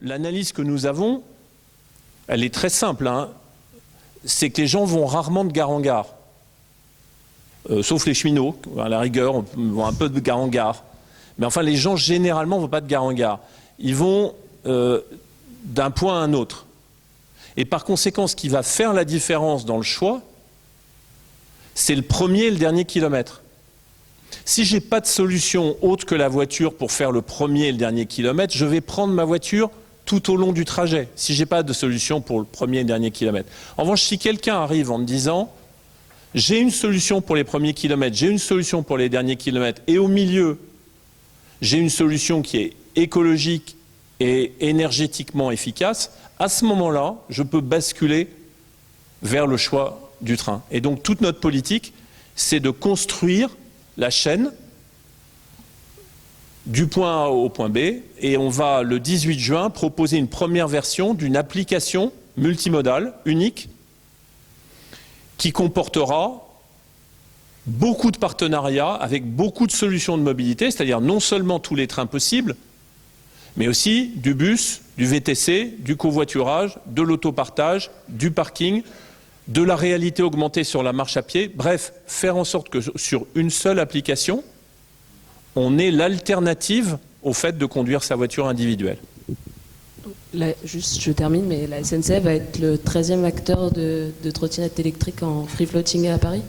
l'analyse que nous avons, elle est très simple, hein. C'est que les gens vont rarement de gare en gare. Sauf les cheminots, à la rigueur, vont un peu de gare en gare. Mais enfin, les gens, généralement, ne vont pas de gare en gare. Ils vont d'un point à un autre. Et par conséquent, ce qui va faire la différence dans le choix, c'est le premier et le dernier kilomètre. Si je n'ai pas de solution autre que la voiture pour faire le premier et le dernier kilomètre, je vais prendre ma voiture tout au long du trajet, si je n'ai pas de solution pour le premier et le dernier kilomètre. En revanche, si quelqu'un arrive en me disant « j'ai une solution pour les premiers kilomètres, j'ai une solution pour les derniers kilomètres, et au milieu, j'ai une solution qui est écologique et énergétiquement efficace », à ce moment-là, je peux basculer vers le choix du train. Et donc, toute notre politique, c'est de construire la chaîne du point A au point B, et on va, le 18 juin, proposer une première version d'une application multimodale, unique, qui comportera beaucoup de partenariats avec beaucoup de solutions de mobilité, c'est-à-dire non seulement tous les trains possibles, mais aussi du bus, du VTC, du covoiturage, de l'autopartage, du parking, de la réalité augmentée sur la marche à pied. Bref, faire en sorte que sur une seule application, on ait l'alternative au fait de conduire sa voiture individuelle. Là, juste, je termine, mais la SNCF va être le 13e acteur de trottinettes électriques en free floating à Paris ?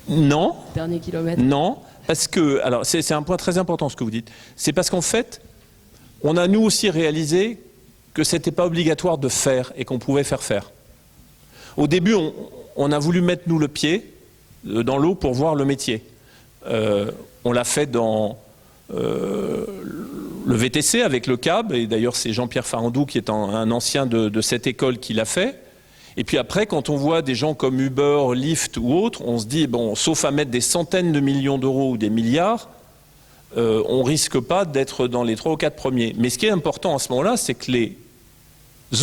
Non. Dernier kilomètre ? Non, parce que, alors c'est un point très important ce que vous dites, c'est parce qu'en fait, on a nous aussi réalisé que ce n'était pas obligatoire de faire et qu'on pouvait faire. Au début, on a voulu mettre nous le pied dans l'eau pour voir le métier. On l'a fait dans le VTC avec le CAB, et d'ailleurs c'est Jean-Pierre Farandou qui est un ancien de cette école qui l'a fait. Et puis après, quand on voit des gens comme Uber, Lyft ou autres, on se dit, bon, sauf à mettre des centaines de millions d'euros ou des milliards, on ne risque pas d'être dans les 3 ou 4 premiers. Mais ce qui est important à ce moment-là, c'est que les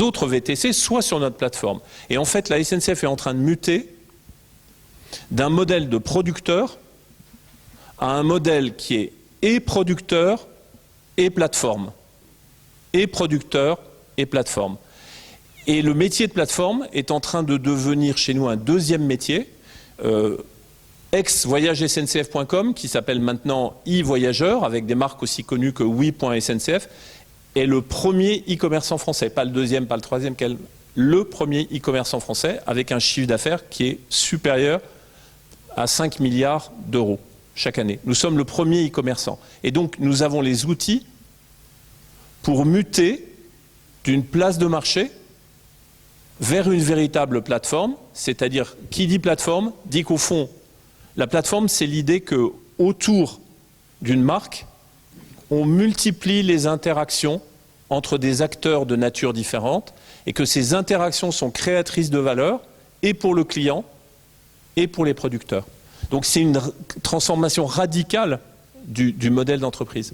autres VTC soient sur notre plateforme. Et en fait, la SNCF est en train de muter d'un modèle de producteur à un modèle qui est et producteur et plateforme. Et producteur et plateforme. Et le métier de plateforme est en train de devenir chez nous un deuxième métier. Ex-voyagesncf.com, qui s'appelle maintenant e-voyageur, avec des marques aussi connues que oui.sncf, est le premier e-commerçant français. Pas le deuxième, pas le troisième, le premier e-commerçant français, avec un chiffre d'affaires qui est supérieur à 5 milliards d'euros chaque année. Nous sommes le premier e-commerçant. Et donc, nous avons les outils pour muter d'une place de marché vers une véritable plateforme, c'est-à-dire, qui dit plateforme, dit qu'au fond, la plateforme, c'est l'idée qu'autour d'une marque, on multiplie les interactions entre des acteurs de nature différente et que ces interactions sont créatrices de valeur et pour le client et pour les producteurs. Donc c'est une transformation radicale du modèle d'entreprise.